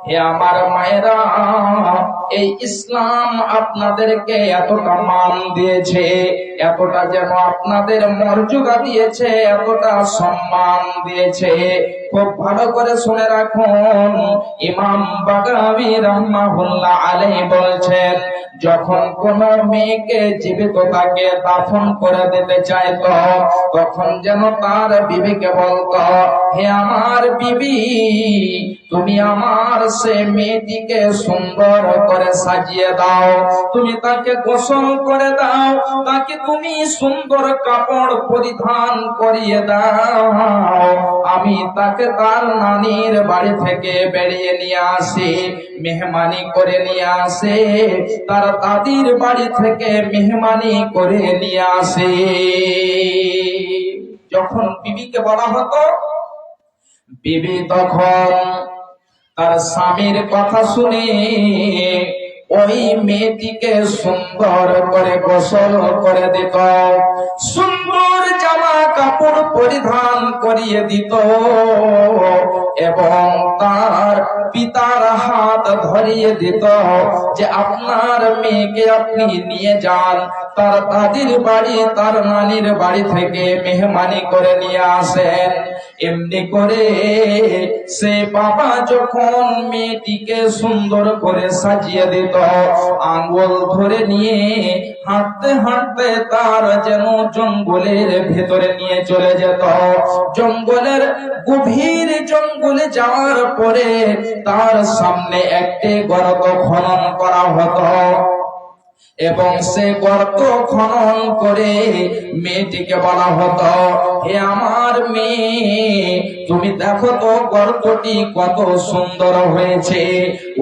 হে আমার মায়েরা, এই ইসলাম আপনাদেরকে এতটা মান দিয়েছে, এতটা যেন আপনাদের মর্যাদা দিয়েছে, এতটা সম্মান দিয়েছে। খুব ভালো করে শুনে রাখুন, ইমাম বাগাবী রাহমাহুল্লাহ আলাইহি বলছেন, যখন কোন মেয়েকে জীবিত তাকে দাফন করে দিতে চাইতো, তখন যেন তার বিবিকে বলতো, হে আমার বিবি, তুমি আমার সে মেয়েটিকে সুন্দর করে সাজিয়ে দাও, তুমি তাকে গোসল করে দাও, তাকে তুমি সুন্দর কাপড় পরিধান করিয়ে দাও, আমি তাকে তার নানির বাড়ি থেকে বেরিয়ে নিয়ে আসি, মেহমানি করে নিয়ে আসে, তার দাদির বাড়ি থেকে মেহমানি করে নিয়ে আসে। যখন বিবিকে বলা হতো, বিবি তখন তার স্বামীর কথা শুনে ওই মেয়েটিকে সুন্দর করে গোসল করে দিত, সুন্দর জামা কাপড় পরিধান করিয়ে দিত, এবং তার পিতার হাত ধরিয়ে দিত যে আপনার মেয়েকে আপনি নিয়ে যান, তার দাদির বাড়ি তার নানির বাড়ি থেকে মেহমানি করে নিয়ে আসেন। এমনি করে সে বাবা যখন মেয়েটিকে সুন্দর করে সাজিয়ে দিত, আঙ্গুল ধরে নিয়ে হাঁটতে হাঁটতে তার যেন জঙ্গলের ভেতরে নিয়ে চলে যেত। জঙ্গলের গভীর জঙ্গলে যাওয়ার পরে তার সামনে একটি গর্ত খনন করা হতো, এবং সে গর্ত খনন করে মেয়েটিকে বলা হতো, হে আমার মেয়ে, তুমি দেখো তো গর্তটি কত সুন্দর হয়েছে।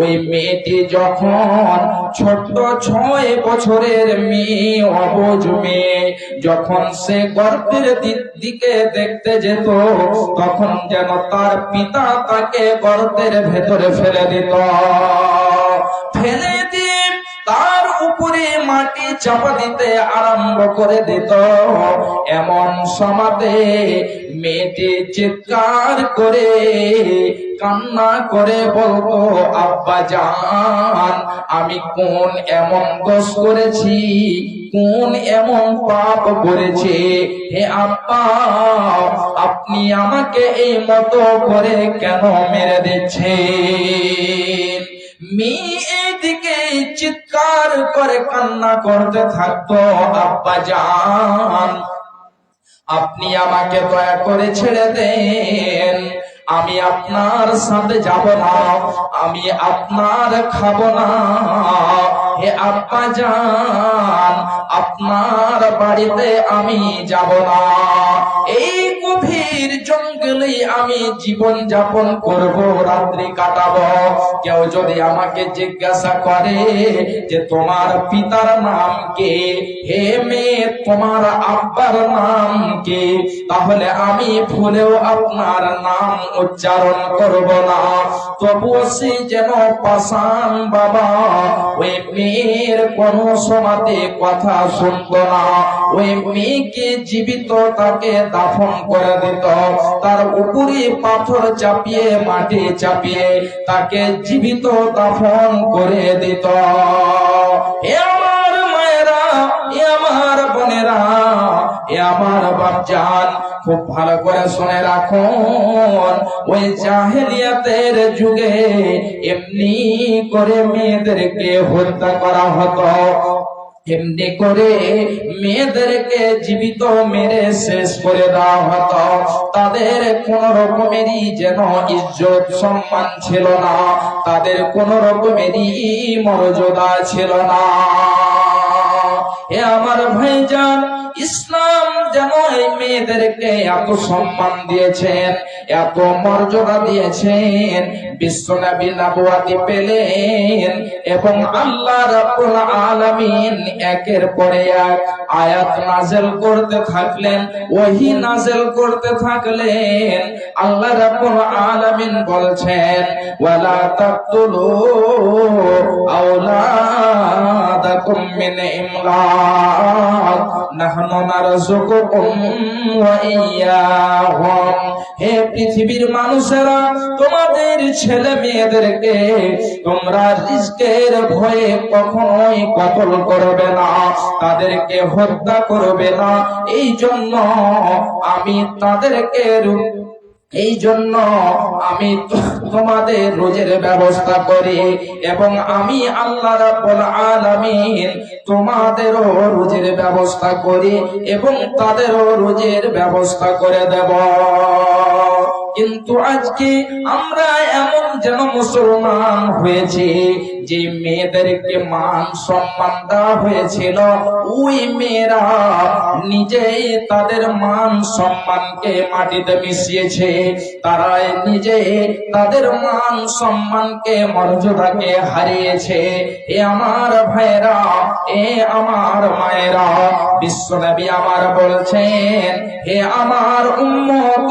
ওই মেয়েটি যখন ছোট্ট 6 বছরের মেয়ে, অবুঝ মেয়ে, যখন সে গর্তের দিকে দেখতে যেত, তখন যেন তার পিতা তাকে গর্তের ভেতরে ফেলে দিত, ফেলে দিয়ে তার উপরে মাটি চাপা দিতে আরম্ভ করে দিত। এমন সমাতে মেয়েটি চিৎকার করে কান্না করে বলতো, আব্বা জান, আমি কোন এমন দোষ করেছি, কোন এমন পাপ করেছি, হে আব্বা, আপনি আমাকে এই মতো করে কেন মেরে দিচ্ছেন? মেয়ে এদিকে চিৎকার করে কান্না করতে থাকতো, আব্বা জান, আপনি আমাকে দয়া করে ছেড়ে দেন, আমি আপনার সাথে যাব না, আমি আপনার খাবো না, হে আব্বা জান, আপনার বাড়িতে আমি যাব না, এই গভীর জঙ্গলে আমি জীবন যাপন করব, রাত্রি কাটাবো। কেউ যদি আমাকে জিজ্ঞাসা করে যে তোমার পিতার নাম কি, হে মেয়ে তোমার আব্বার নাম কি, তাহলে আমি ভুলেও আপনার নাম উচ্চারণ করব না। তবুও সে যেন পাষাণ বাবা ওই মেয়ের কোন সমাতে কথা শুনতো না, ওই মেয়েকে জীবিত তাকে দাফন করে দিত, তার উপরে পাথর চাপিয়ে মাটি চাপিয়ে তাকে জীবিত দাফন করে দিত। এ আমার মায়েরা, এ আমার বোনেরা, এ আমার বাপজান, খুব ভালো করে শুনে রাখুন, ওই জাহেলিয়াতের যুগে এমনি করে মেয়েদেরকে হত্যা করা হতো, এমনি করে মেয়েদেরকে জীবিত মেরে শেষ করে দেওয়া হতো। তাদের কোন রকমেরই যেন ইজ্জত সম্মান ছিল না, তাদের কোন রকমেরই মর্যাদা ছিল না। এ আমার ভাইজান, ইসলাম যেন এই মেয়েদেরকে এত সম্মান দিয়েছেন, এত মর্যাদা দিয়েছেন, বিশ্বনবী নবুয়তি পেলেন, এবং আল্লাহ রাব্বুল আলামিন একের পর এক আয়াত নাযিল করতে থাকলেন, ওহী নাযিল করতে থাকলেন। আল্লাহ রাব্বুল আলামিন বলছেন, ওয়ালা তাকতুলু আওলাদাকুম মিন ইমলাক, আমওয়াত নাহনু নারযুকুকুম ওয়া ইয়্যাহুম। হে পৃথিবীর মানুষেরা, তোমাদের ছেলে মেয়েদেরকে তোমরা রিজকের ভয়ে কখনোই কতল করবে না, তাদেরকে হত্যা করবে না। এই জন্য আমি তোমাদের রোজের ব্যবস্থা করি, এবং আমি আল্লাহ রাব্বুল আলামিন তোমাদেরও রোজের ব্যবস্থা করি এবং তাদেরও রোজের ব্যবস্থা করে দেব। কিন্তু আজকে আমরা এমন যেন মুসলমান হয়েছি, যে মেয়েদেরকে মান সম্মান দেওয়া হয়েছিল, ওই মেয়েরা নিজেই তাদের মান সম্মানকে মাটিতে মিশিয়েছে। তারা নিজে তাদের মান সম্মানকে, মর্যাদাকে হারিয়েছে। এ আমার ভাইরা, এ আমার মায়েরা, বিশ্বনবী আমার বলছেন, হে আমার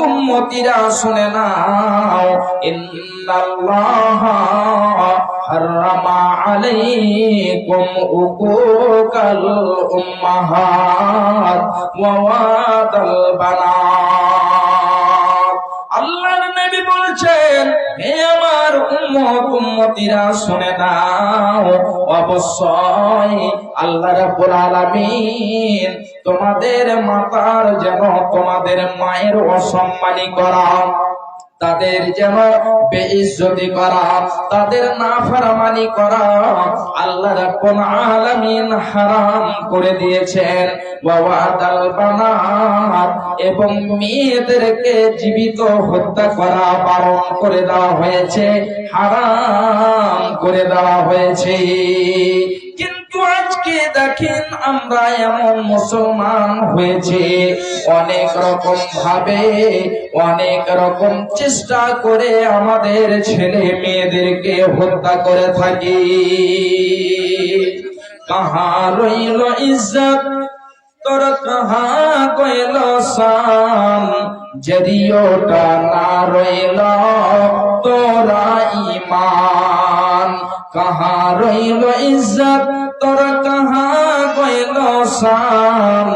উম্মতিরা শুনে নাও, ইন্নাল্লাহা হারামা আলাইকুম উকুকাল উম্মাহাত ওয়া ওয়াদাল বানাত। আল্লাহর নবী বলছেন, হে আমার উম্মতিরা শুনে নাও, অবশ্যই আল্লাহ রাব্বুল আলামিন তোমাদের মাতার যেন, তোমাদের মায়ের অসম্মানী করা, তাদের যেন বেইজ্জতি করা, তাদের নাফরমানি করা আল্লাহ রাব্বুল আলামিন হারাম করে দিয়েছেন। ওয়া ওয়াদাল বানাত, এবং মেয়েদেরকে জীবিত হত্যা করা বারণ করে দেওয়া হয়েছে, হারাম করে দেওয়া হয়েছে। কিন্তু আজকে দেখেন, আমরা এমন মুসলমান হয়েছে, অনেক রকম ভাবে, অনেক রকম চেষ্টা করে আমাদের ছেলে মেয়েদেরকে হত্যা করে থাকি। কাহা রইল ইজ্জত, তোর কাহা কইল শান, যদি ওটা না রইল তোরা ঈমান। কাহা রইল ইজ্জত, তোর কাহা কইল শান,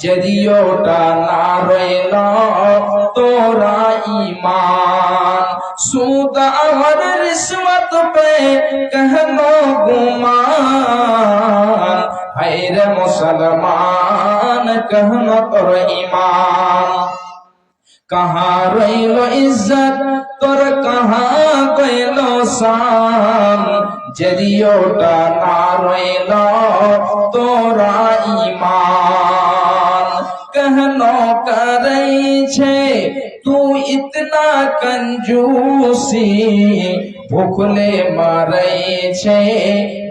যদি ওটা না রইল তোরা ঈমান। সুদ और रिश्वत पे कहनो गुमान, हैरे मुसलमान कहनो तोर ईमान। कहाँ रइलो इज्जत, तोर कहाँ गइलो शान, यदि ओटा ना रइलो तोरा ईमान। कहनो करै छे तू इतना कंजूसी, भूखले मरै छे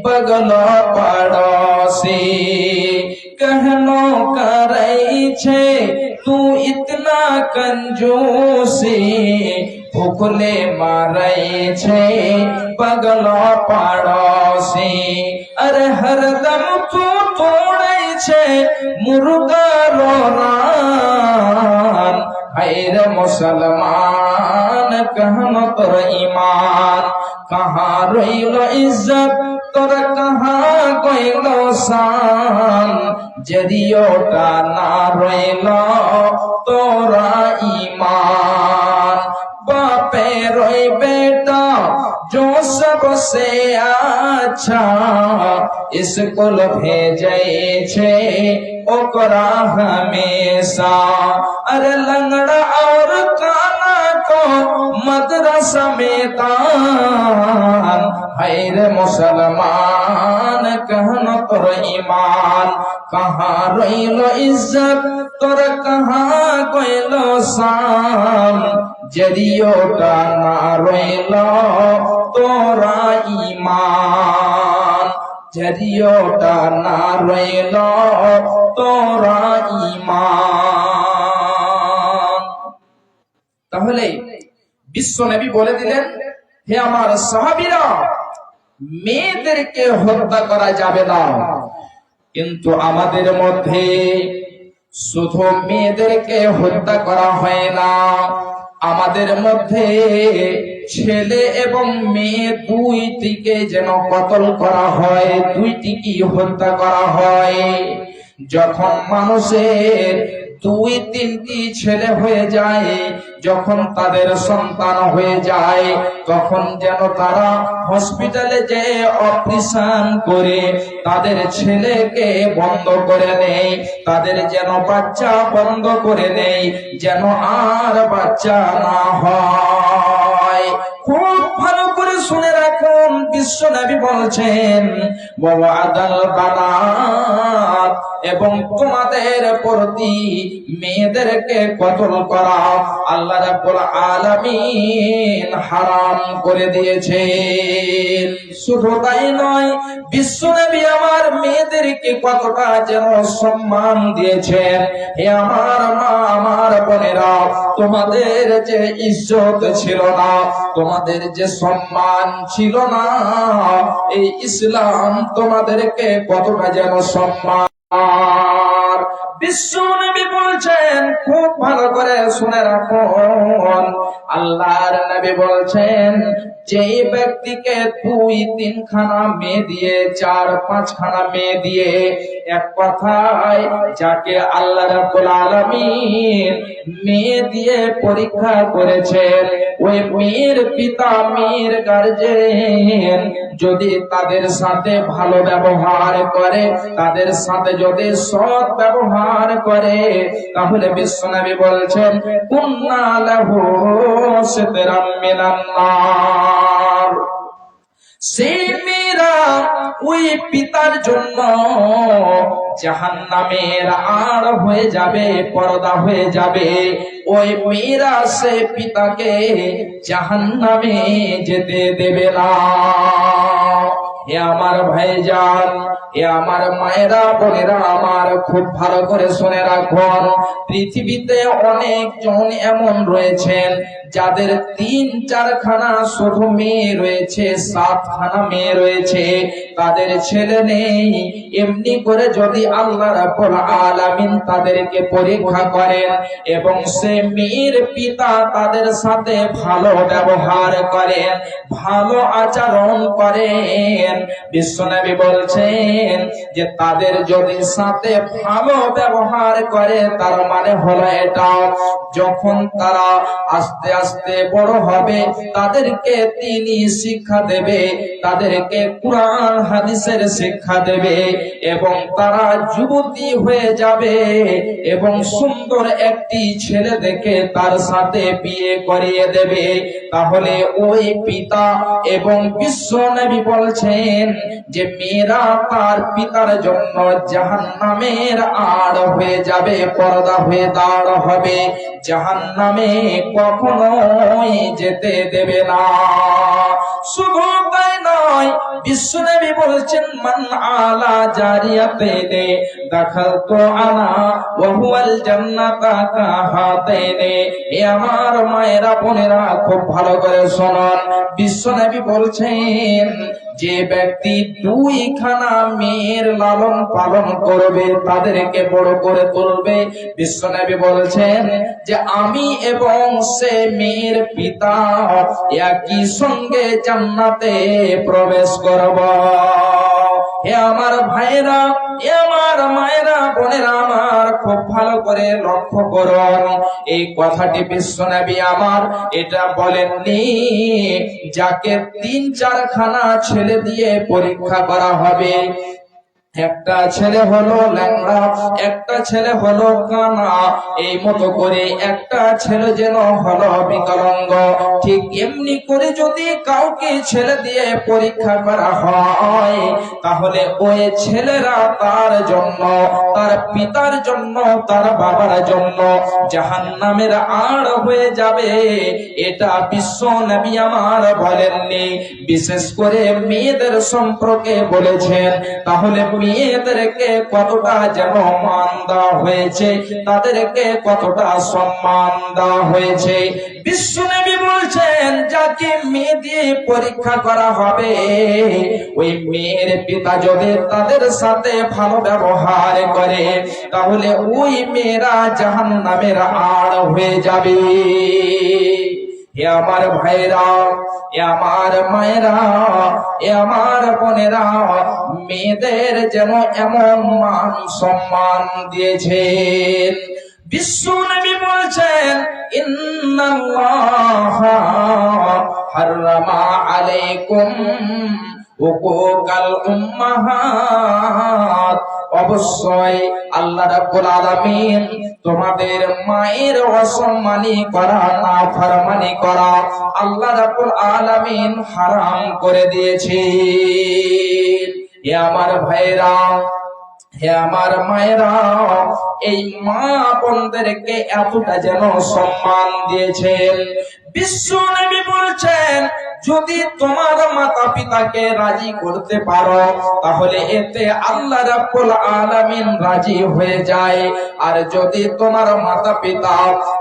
बगल पड़ोसी। कहनो करै छे तू इतना कंजूसी, भूखले मरै छे बगल पड़ोसी। अरे हरदम तू तोड़ै छे मुर्गा रो रान, हैरे मुसलमान कहनो तोर ईमान। कहाँ रइलो इज्जत, तोर कहाँ गइलो शान, यदि ओटा ना रइलो तोरा ईमान। बापे रोई बेटा जो सबसे अच्छा, स्कूल भेजे छे ओकरा हमेशा। अरे लंगड़ा और काना को मदरसा में दान, हैरे मुसलमान कहनो तोर ईमान। कहाँ रइलो इज्जत, तोर कहाँ गइलो शान, यदि ओटा ना रइलो तोरा ईमान। यदि ओटा ना रइलो तोरा ঈমান। তাহলে বিশ্ব নবী বলে দিলেন, হে আমার সাহাবীরা, মেয়েদেরকে হত্যা করা যাবে না। কিন্তু আমাদের মধ্যে শুধু মেয়েদেরকে হত্যা করা হয় না, আমাদের মধ্যে ছেলে এবং মেয়ে দুইটিকে যেন কতল করা হয়, দুইটিকে হত্যা করা হয়। যখন মানুষের 2-3টি ছেলে হয়ে যায়, যখন তাদের সন্তান হয়ে যায়, তখন যেন তারা হসপিটালে যে অপারেশন করে তাদের ছেলেকে বন্ধ করে নেয়, তাদের যেন বাচ্চা বন্ধ করে নেয়, যেন আর বাচ্চা না হয়। খুব ভালো করে শুনে রাখুন, বিশ্ব নবী বলছেন ওয়াদাল বানাত, এবং তোমাদের প্রতি মেয়েদেরকে কতল করা আল্লাহ রাব্বুল আলামিন হারাম করে দিয়েছেন। শুধু তাই নয়, বিশ্ব নবী আমার মেয়েদেরকে কতটা যেন সম্মান দিয়েছেন। হে আমার মা, আমার বোনেরা, তোমাদের যে ইজ্জত ছিল না, তোমাদের যে সম্মান ছিল না, এই ইসলাম তোমাদেরকে কতটা যেন সম্মান। আর বিশ্ব নবী বলছেন, খুব ভালো করে শুনে রাখুন, আল্লাহর নবী বলছেন, যে ব্যক্তিকে 2-3 খানা মেয়ে দিয়ে, 4-5 খানা মেয়ে দিয়ে, এক কথায় যাকে আল্লাহ রাব্বুল আলামিন মেয়ে দিয়ে পরীক্ষা করেছেন, ওই মেয়ের পিতা, মেয়ের গার্জেন যদি তাদের সাথে ভালো ব্যবহার করে, তাদের সাথে যদি সৎ ব্যবহার করে, তাহলে বিশ্বনবী বলছেন কুন্না লাহু সিতরাম মিনান নার। সেই মেয়েরা ওই পিতার জন্য জাহান্নামের আড় হয়ে যাবে, পর্দা হয়ে যাবে। ওই মেয়েরা সে পিতাকে জাহান্নামে যেতে দেবে না। হে আমার ভাইজান, হে আমার মায়েরা, বোনেরা আমার, খুব ভালো করে শুনে রাখুন, পৃথিবীতে অনেকজন এমন রয়েছেন যাদের 3-4 খানা শুধু মেয়ে রয়েছে, 7 খানা মেয়ে রয়েছে, তাদের ছেলে নেই। এমনি করে যদি আল্লাহ রাব্বুল আলামিন তাদেরকে পরীক্ষা করেন এবং সে মেয়ের পিতা তাদের সাথে ভালো ব্যবহার করেন, ভালো আচরণ করেন, বিশ্বনবী বলছেন যে তাদের যদি সাথে ভালো ব্যবহার করে, তার মানে হলো এটা, যখন তারা আস্তে আস্তে বড় হবে, তাদেরকে তিনি শিক্ষা দেবে, তাদেরকে কুরআন হাদিসের শিক্ষা দেবে, এবং তারা যুবতী হয়ে যাবে এবং সুন্দর একটি ছেলে দেখে তার সাথে বিয়ে করিয়ে দেবে, তাহলে ওই পিতা এবং বিশ্ব নবী বলছেন যে মেয়েরা তার পিতার জন্য জাহান্নামের আড় হয়ে যাবে, পর্দা হয়ে দাঁড় হবে, জাহান্নামে কখনোই যেতে দেবে না। শুধু তাই নয়, বিশ্বনবী বলছেন মান আলা জারিয়াতাইনি দাখালতু আনা ওয়া হুয়াল জান্নাতা কাহাতাইনি। এ আমার মায়েরা, বোনেরা, খুব ভালো করে শুনুন, বিশ্বনবী বলছেন যে ব্যক্তি 2 খানা মেয়ের লালন পালন করবে, তাদেরকে বড় করে তুলবে, বিশ্বনবী বলছেন যে আমি এবং সে মেয়ের পিতা একই সঙ্গে জান্নাতে প্রবেশ করব। হে আমার ভাইরা, হে আমার মায়েরা, বোনেরা আমার, খুব ভালো করে লক্ষ্য করুন, এই কথাটি বিশ্বনবী আমার এটা বলেননি যাকে 3-4 খানা ছেলে দিয়ে পরীক্ষা করা হবে। একটা ছেলে হলো ল্যাংড়া, একটা ছেলে হলো কানা, এই মতো করে একটা ছেলে যেন হলো বিকলাঙ্গ। ঠিক এমনি করে যদি কাউকে ছেলে দিয়ে পরীক্ষা করা হয়, তাহলে ওই ছেলেরা তার জন্য, তার পিতার জন্য, তার বাবার জন্য জাহান্নামের আড় হয়ে যাবে। এটা বিশ্ব নবী আমার বলেননি, বিশেষ করে মেয়েদের সম্পর্কে বলেছেন। তাহলে মেয়েদেরকে কতটা যেন মান দেওয়া হয়েছে, তাদেরকে কতটা সম্মান দেওয়া হয়েছে। বিশ্বনবী বলছেন যাকে মেয়ে দিয়ে পরীক্ষা করা হবে, ওই মেয়ের পিতা যদি তাদের সাথে ভালো ব্যবহার করে, তাহলে ওই মেয়েরা জাহান্নামের আড় হয়ে যাবে। হে আমার ভাইরা, এ আমার মায়েরা, এ আমার বোনেরা, মেয়েদের যেন এমন মান সম্মান দিয়েছেন। বিশ্ব নবী বলছেন, ইন্নাল্লাহা হারামা আলাইকুম হুকুকাল উম্মাহাত, অবশ্যই আল্লাহ রাব্বুল আলামিন তোমাদের মায়ের অসম্মানী করা, নাফরমানি করা আল্লাহ রাব্বুল আলামিন হারাম করে দিয়েছেন। হে আমার ভাইরা, হে আমার মায়েরা, এই মা বোনদেরকে এতটা যেন সম্মান দিয়েছেন। বিশ্ব নবী বলছেন, যদি তোমার মাতা পিতাকে রাজি করতে পারো তাহলে এতে আল্লাহ রাব্বুল আলামিন রাজি হয়ে যায়। আর যদি তোমার মাতা পিতা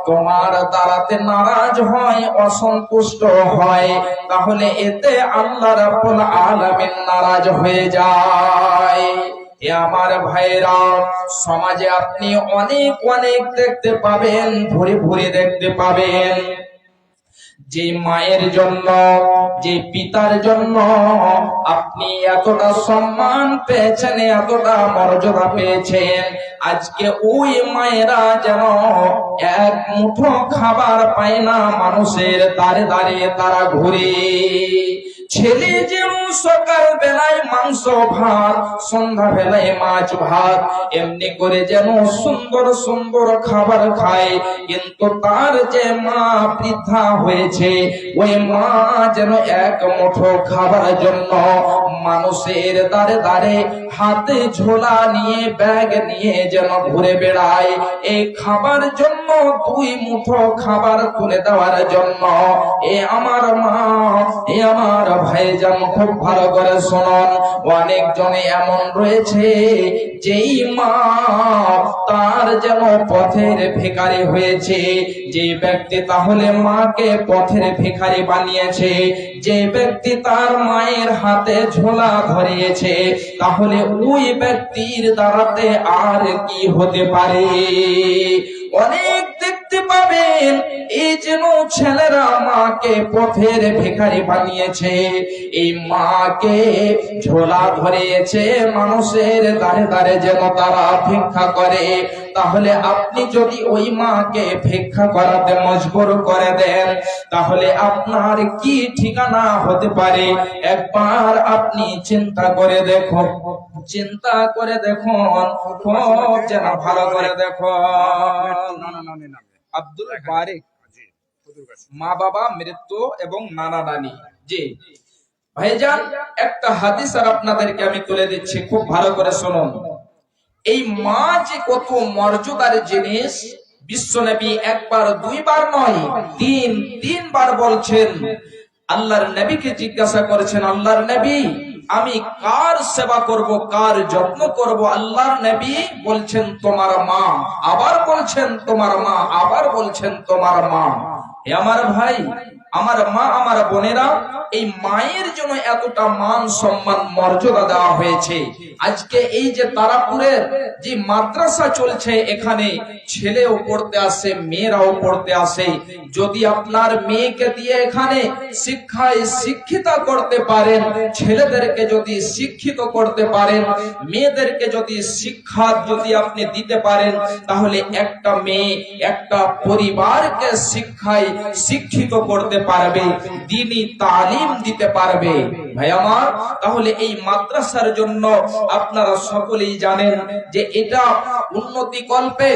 তোমার দ্বারাতে নারাজ হয়, অসন্তুষ্ট হয়, তাহলে এতে আল্লাহ রাব্বুল আলামিন নারাজ হয়ে যায়। এ আমার ভাইরা, সমাজে আপনি অনেক অনেক দেখতে পাবেন, ভরে ভরে দেখতে পাবেন, যে মায়ের জন্য, যে পিতার জন্য আপনি এতটা সম্মান পেয়েছেন, এতটা মর্যাদা পেয়েছেন, আজকে ওই মায়েরা যেন এক মুঠো খাবার পায় না, মানুষের দ্বারে দ্বারে তারা ঘুরে। ছেলে যেমন সকাল বেলায় মাংস ভাত, সন্ধ্যা বেলায় মাছ ভাত, এমনি করে যেন সুন্দর সুন্দর খাবার খায়, কিন্তু তার যে মা বৃদ্ধা হয়েছে, ওই মা যেন এক মুঠো খাবার জন্য মানুষের দ্বারে দ্বারে হাতে ঝোলা নিয়ে, ব্যাগ নিয়ে যেন ঘুরে বেড়ায়, এই খাবার জন্য, দুই মুঠো খাবার তুলে দেওয়ার জন্য। এ আমার মা, এ আমার ভাইজান, খুব ভালো করে শুনুন, অনেকজনে এমন রয়েছে যেই মা তার যেন পথের ভিখারি হয়েছে। যে ব্যক্তি তাহলে মাকে পথের ভিখারি বানিয়েছে, যে ব্যক্তি তার মায়ের হাতে ঝোলা ধরিয়েছে, তাহলে ওই ব্যক্তির দ্বারাতে আর কি হতে পারে? অনেক দেখতে পাবেন এই যেন ছেলেরা মাকে পথের ভিখারি বানিয়েছে, এই মাকে ঝোলা ধরিয়েছে, মানুষের দ্বারে দ্বারে যেন তারা ভিক্ষা করে। তাহলে আপনি যদি ওই মাকে ভিক্ষা করাতে মজবুর করে দেন, তাহলে আপনার কি ঠিকানা হতে পারে? একবার আপনি চিন্তা করে দেখুন, চিন্তা করে দেখুন, খুব যেন ভালো করে দেখুন। আব্দুল বারিক, মা বাবা মৃত্যু এবং নানা নানি। জি ভাইজান, একটা হাদিস আর আপনাদেরকে আমি তুলে দিচ্ছি, খুব ভালো করে শুনুন। এই মা যে কত মর্যাদার জিনিস, বিশ্বনবী একবার দুইবার নয়, তিনবার বলছেন। আল্লাহর নবীকে জিজ্ঞাসা করেছেন, আল্লাহর নবী আমি কার সেবা করব, কার যত্ন করব? আল্লাহর নবী বলছেন তোমার মা, আবার বলছেন তোমার মা, আবার বলছেন তোমার মা। হে আমার ভাই, আমার মা, আমার বোনেরা, এই মায়ের জন্য এতটা মান সম্মান মর্যাদা দেওয়া হয়েছে। আজকে এই যে তারাপুরের যে মাদ্রাসা চলছে, এখানে ছেলেও পড়তে আসে, মেয়েরাও পড়তে আসে। যদি আপনার মেয়েকে দিয়ে এখানে শিক্ষায় শিক্ষিতা করতে পারেন, ছেলেদেরকে যদি শিক্ষিত করতে পারেন, মেয়েদেরকে যদি শিক্ষা যদি আপনি দিতে পারেন, তাহলে একটা মেয়ে একটা পরিবারকে শিক্ষায় শিক্ষিত করতে পারবে, দ্বীনি তালিম দিতে পারবে। ভাই আমার, তাহলে এই মাদ্রাসার জন্য আপনারা সকলেই জানেন যে এটা উন্নতি কল্পে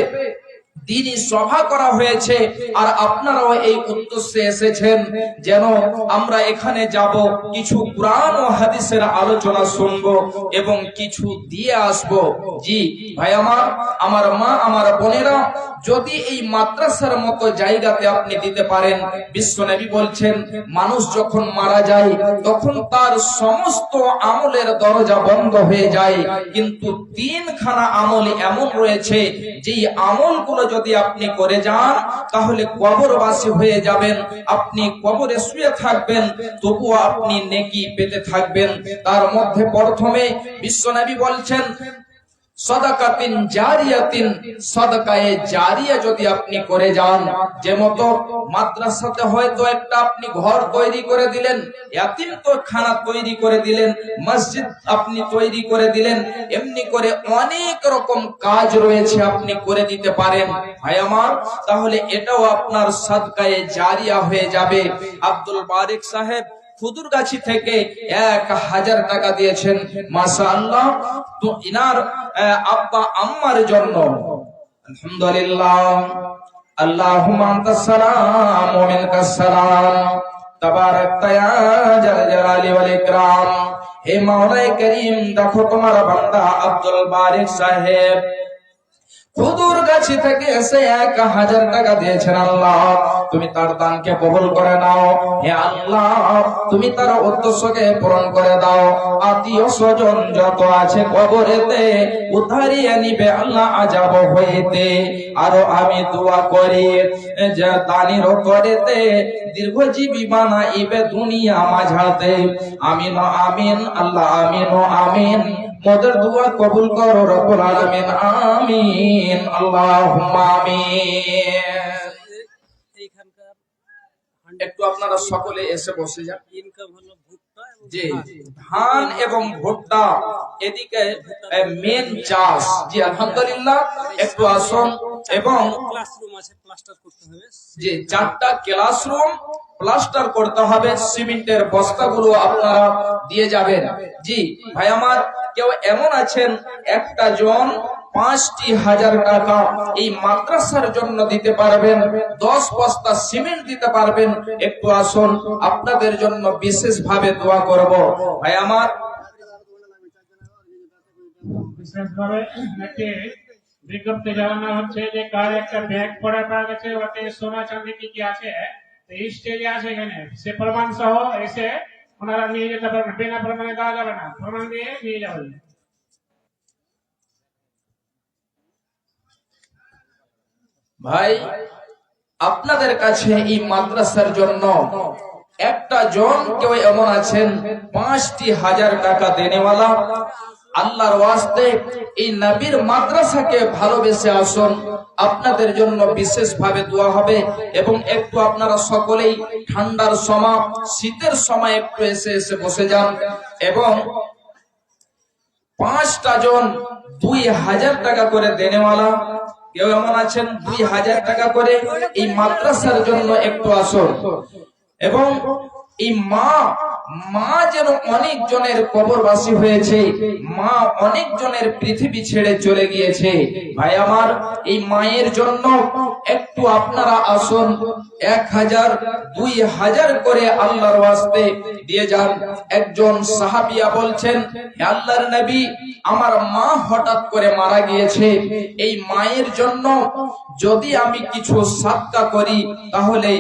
দ্বীনি সভা করা হয়েছে। আর আপনারাও এই উদ্দেশ্যে এসেছেন যেন আমরা এখানে যাব, কিছু কুরআন ও হাদিসের আলোচনা শুনবো এবং কিছু দিয়ে আসব। জি ভাই আমার, আমার মা, আমার বোনেরা, যদি এই মাদ্রাসার মতো জায়গাতে আপনি দিতে পারেন, বিশ্বনবী বলছেন মানুষ যখন মারা যায় তখন তার সমস্ত আমলের দরজা বন্ধ হয়ে যায়, কিন্তু তিনখানা আমল এমন রয়েছে যেই আমলগুলো যদি আপনি করে যান তাহলে কবরবাসী হয়ে যাবেন, আপনি কবরে শুয়ে থাকবেন, তবুও আপনি নেকি পেতে থাকবেন। তার মধ্যে প্রথমে বিশ্বনবী বলছেন সাদাকাতিন জারিয়াতিন, সাদাকায়ে জারিয়া যদি আপনি করে যান, যে মতো মাদ্রাসাতে হয়তো একটা আপনি ঘর তৈরি করে দিলেন, ইয়াতিমখানা তৈরি করে দিলেন, মসজিদ আপনি তৈরি করে দিলেন, এমনি করে অনেক রকম কাজ রয়েছে আপনি করে দিতে পারেন ভাই আমার, তাহলে এটাও আপনার সাদকায়ে জারিয়া হয়ে যাবে। আব্দুল বারিক সাহেব ফুদুরগাছি থেকে 1000 টাকা দিয়েছেন, মাশাআল্লাহ। তো ইনার আব্বা আম্মার জন্য আলহামদুলিল্লাহ। আল্লাহুম্মা আনতাস সালাম ওয়া মিনকাস সালাম, তাবারাকতা ইয়া জাল জালালি ওয়াল ইকরাম। হে মাওলাই করিম, দেখো তোমার বান্দা আব্দুল বারিক সাহেব ফুদুরগাছি থেকে এসে 1000 টাকা দিয়েছেন। আল্লাহ তুমি তার দানকে কবুল করে নাও। হে আল্লাহ তুমি তার উদ্দেশ্যকে পূরণ করে দাও। আত্মীয় স্বজন যত আছে কবরেতে উদ্ধারিয়ে নিবে আল্লাহ আযাব হইতে। আর আমি দোয়া করি যে দানির করেতে দীর্ঘজীবী বানাইবে দুনিয়া মাঝাতে। আমিন আমিন আল্লাহ, আমিন ও আমিন। মোদের দোয়া কবুল করো রব্বুল আলামিন, আমিন আল্লাহুম্মা আমিন। একটু আপনারা সকলে এসে বসে যান। জি, ধান এবং ভুট্টা এদিকে মেন চাষ। জি আলহামদুলিল্লাহ, একটু আসুন। এবং ক্লাসরুম আছে, প্লাস্টার করতে হবে। জি 4টা ক্লাসরুম প্লাস্টার করতে হবে, সিমেন্টের বস্তাগুলো আপনারা দিয়ে যাবেন। জি ভাই আমার, কেউ এমন আছেন একটা জন 5,000 টাকা এই মাদ্রাসার জন্য দিতে পারবেন, 10 বস্তা সিমেন্ট দিতে পারবেন, একটু আসুন, আপনাদের জন্য বিশেষ ভাবে দোয়া করব ভাই আমার। বিশেষভাবে একটি বিজ্ঞপ্তি জানানো হচ্ছে যে কার একটা ব্যাগ পড়ে পাওয়া গেছে, ওতে সোনা চাঁদি কি কি আছে, এই স্টেজে আছে এখানে, সে প্রমাণ সহ এসে ওনারা নিয়ে যেতে পারবেন। বিনা প্রমাণে দেওয়া যাবে না, প্রমাণ দিয়ে নিয়ে যাবেন। ভাই আপনাদের কাছে এই মাদ্রাসার জন্য একটা জন কেউ এমন আছেন 5,000 টাকা দেনেওয়ালা, আল্লাহর ওয়াস্তে এই নবীর মাদ্রাসাকে ভালোবেসে আসুন, আপনাদের জন্য বিশেষ ভাবে দোয়া হবে। এবং একটু আপনারা সকলেই ঠান্ডার সময়, শীতের সময় একটু এসে এসে বসে যান। এবং 5টা জন 2,000 টাকা করে দেনেওয়ালা কেউ এমন আছেন 2,000 টাকা করে এই মাদ্রাসার জন্য একটু আসুন। এবং এই মা যেন অনেক জনের কবরবাসী হয়েছে, মা অনেক জনের পৃথিবী ছেড়ে চলে গিয়েছে ভাই আমার, এই মায়ের জন্য একটু আপনারা আসুন, 1,000 2,000 করে আল্লাহর ওয়াস্তে দিয়ে যান। একজন সাহাবিয়া বলছেন, হে আল্লাহর নবী, আমার মা হঠাৎ করে মারা গিয়েছে, এই মায়ের জন্য যদি আমি কিছু সাদকা করি তাহলে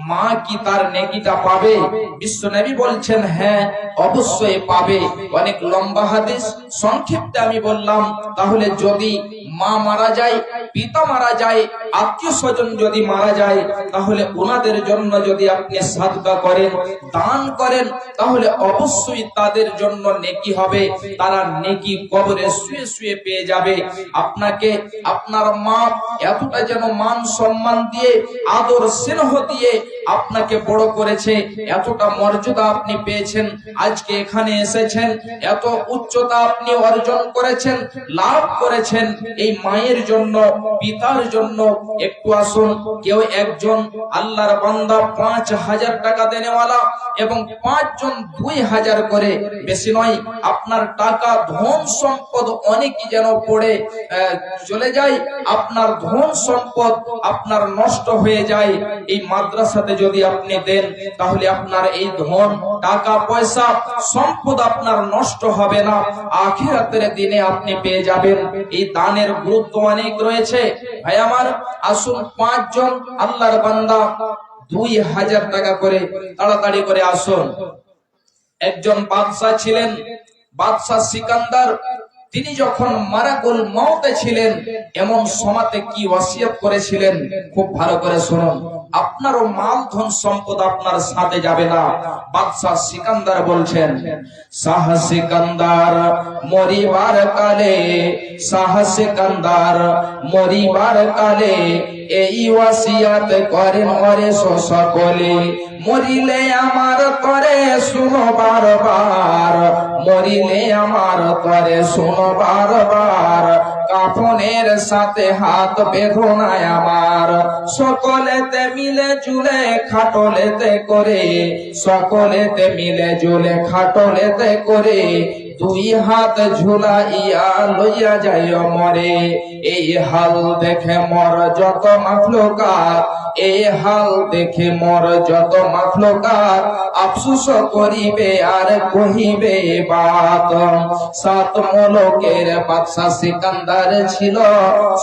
মা কি তার নেকিটা পাবে? বিশ্ব নবী বলছেন, হ্যাঁ অবশ্যই পাবে। অনেক লম্বা হাদিস, সংক্ষিপ্তে আমি বললাম। তাহলে যদি মা মারা যায়, পিতা মারা যায়, আত্মীয় স্বজন যদি মারা যায়, তাহলে ওনাদের জন্য যদি আপনি সাদকা করেন, দান করেন, তাহলে অবশ্যই তাদের জন্য নেকি হবে, তারা নেকি কবরে শুয়ে শুয়ে পেয়ে যাবে। আপনাকে আপনার মা এতটা যেন মান সম্মান দিয়ে, আদর স্নেহ দিয়ে আপনাকে বড় করেছে, এতটা মর্যাদা আপনি পেয়েছেন, আজকে এখানে এসেছেন, এত উচ্চতা আপনি অর্জন করেছেন, লাভ করেছেন এই মায়ের জন্য, পিতার জন্য। একটু আসুন, কেউ একজন আল্লাহর বান্দা 5,000 টাকা দেনেওয়ালা এবং 5 জন 2,000 করে, বেশি নয়। আপনার টাকা ধন সম্পদ অনেকই যেন পড়ে চলে যায়, আপনার ধন সম্পদ আপনার নষ্ট হয়ে যায়, এই মাদ্রাসাতে যদি আপনি দেন তাহলে আপনার এই ধন টাকা পয়সা সম্পদ আপনার নষ্ট হবে না, আখিরাতের দিনে আপনি পেয়ে যাবেন। এই দানের গুরুত্ব অনেক রয়েছে ভাই আমার। আসুন, 5 জন আল্লাহর বান্দা 2,000 টাকা করে, তাড়াতাড়ি করে আসুন। একজন বাদশা ছিলেন, বাদশা সিকান্দার, তিনি যখন মারাকুল মউতে ছিলেন এমন সময়তে কি ওয়াসিয়ত করেছিলেন খুব ভালো করে শুনুন। আপনারও মাল ধন সম্পদ আপনার সাথে যাবে না। বাদশাহ সিকান্দার বলছেন, শাহ সিকান্দার মরিবার কালে, শাহ সিকান্দার মরিবার কালে এই ওয়াসিয়ত করেন ওরে সকলে, মরিলে আমার তরে শুনো বারবার, মরিলে আমার তরে শুনো বারবার, কাফনের সাথে হাত বেঁধো না আমার, সকলেতে মিলে জুলে খাটলেতে করে, সকলেতে মিলে জুলে খাটলেতে করে, দুই হাত ঝুলাইয়া লইয়া যাই মরে। এই হাল দেখে মর যত মাখলুকাত, এই হাল দেখে মর যত মাখলুকাত, আফসোস করিবে আর কহিবে বাত। সাত মুলুকের বাদশা সিকান্দার ছিল,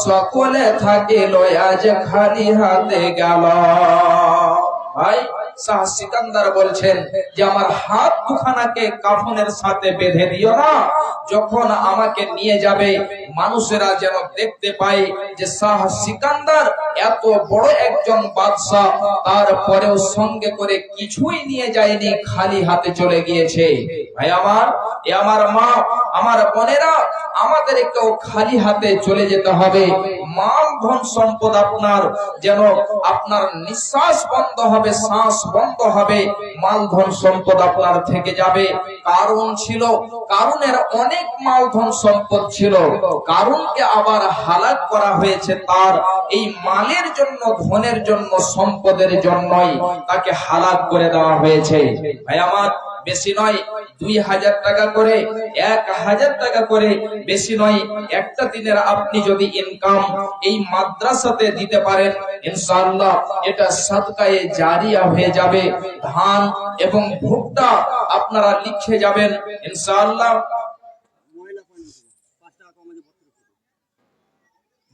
সকলে থাকিল আজ খালি হাতে গেল। ভাই শাহ সিকান্দার বলছেন যে আমার হাত দুখানাকে কাফনের সাথে বেঁধে দিও না, যখন আমাকে নিয়ে যাবে মানুষেরা যেন দেখতে পায় যে শাহ সিকান্দার এত বড় একজন বাদশা, তারপরেও সঙ্গে করে কিছুই নিয়ে যায়নি, খালি হাতে চলে গিয়েছে। ভাই আমার, এ আমার মা, আমার বোনেরা, আমাদের একটু খালি হাতে চলে যেতে হবে। মাল ধন সম্পদ আপনার যেন আপনার নিঃশ্বাস বন্ধ হবে, শ্বাস বন্ধ হবে, মাল ধন সম্পদ আপনার থেকে যাবে। কারণ ছিল, কারণের অনেক মাল ধন সম্পদ ছিল, কারণকে আবার হালাক করা হয়েছে তার এই মালের জন্য, ধনের জন্য, সম্পদের জন্যই তাকে হালাক করে দেওয়া হয়েছে। ভাই আমার, বেশি নয় 2000 টাকা করে, 1000 টাকা করে, বেশি নয়। একটা দিনের আপনি যদি ইনকাম এই মাদ্রাসাতে দিতে পারেন, ইনশাআল্লাহ এটা সাদকায়ে জারিয়া হয়ে যাবে। ধান এবং ভুট্টা আপনারা লিখে যাবেন ইনশাআল্লাহ।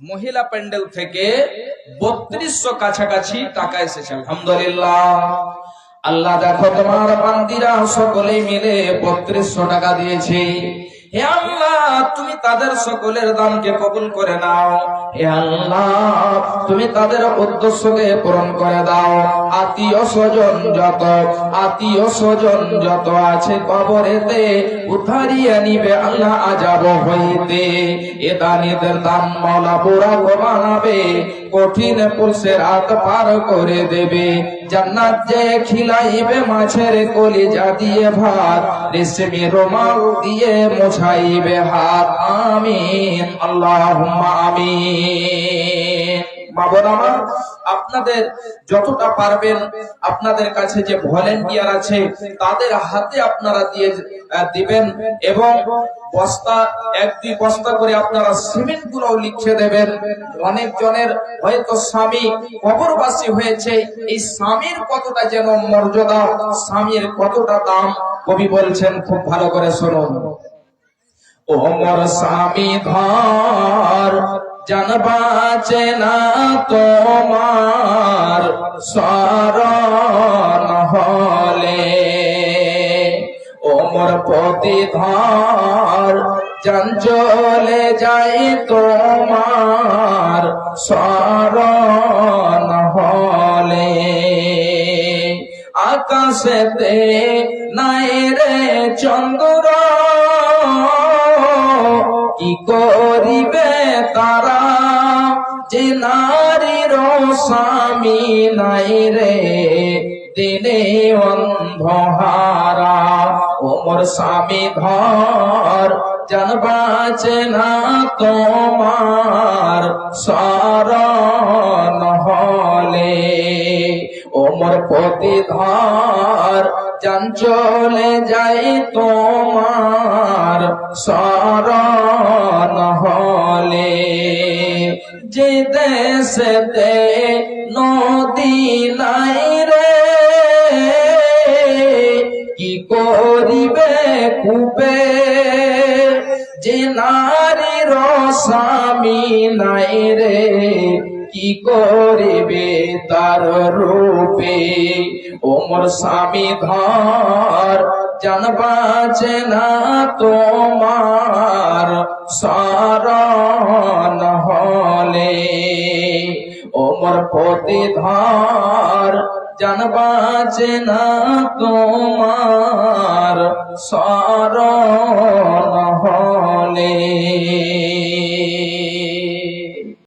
মহিলা প্যান্ডেল থেকে 3200 কাছাকাছি টাকা এসেছে, আলহামদুলিল্লাহ। আল্লাহ দেখো তোমার বান্দিরা সকলে মিলে 3200 টাকা দিয়েছে। হে আল্লাহ, তুমি তাদের সকলের দানকে কবুল করে নাও। হে আল্লাহ, তুমি তাদের উদ্দেশ্যকে পূরণ করে দাও। আত্মীয় স্বজন যত, আত্মীয় স্বজন যত আছে কবরেতে উদ্ধারিয়ে নিবে আল্লাহ আযাব হইতে। এ দানীদের দান মাওলা পুরা বানাবে, কঠিন পুরুষের রাত পার করে দেবে। জান্নাত যে খিলাইবে মাছের কলিজা দিয়ে ভাত, রেশমি রুমাল দিয়ে মুছাইবে হাত। আমিন, আল্লাহুম্মা আমিন। মা বোন আমার, আপনাদের যতটা পারবেন, আপনাদের কাছে যে ভলেন্টিয়ার আছে তাদের হাতে আপনারা দিয়ে দিবেন, এবং বস্তা 1-2 বস্তা করে আপনারা সিমেন্ট গুলো লিখে দেবেন। অনেক জনের হয়তো স্বামী কবরবাসী হয়েছে, এই স্বামীর কতটা যেন মর্যাদা, স্বামীর কতটা দাম, কবি বলছেন, খুব ভালো করে শুনুন। ও মোর স্বামী ধর, জান বাঁচে না তোমার শরণ হলে। ও মোর পতি ধর, জান চলে যাই তোমার শরণ হলে। আকাশেতে নাই রে চন্দ্র, কি করিবে তারা, যে নারীর স্বামী নাই রে দিনে অন্ধহারা। ও মোর স্বামী ধর, জান বাঁচে না তোমার শরণ হলে। ও মোর পতি ধর, জান চলে যাই তোমার শরণ হলে। যে দেশেতে নদী নাই রে, কি করিবে কূপে, যে নারীর স্বামী নাই রে, কি করিবে তার রূপে। ও মোর স্বামী ধর, জান বাঁচে না তোমার শরণ হলে ওমর প্রতিধার জান বাঁচে না তোমার শরণ হলে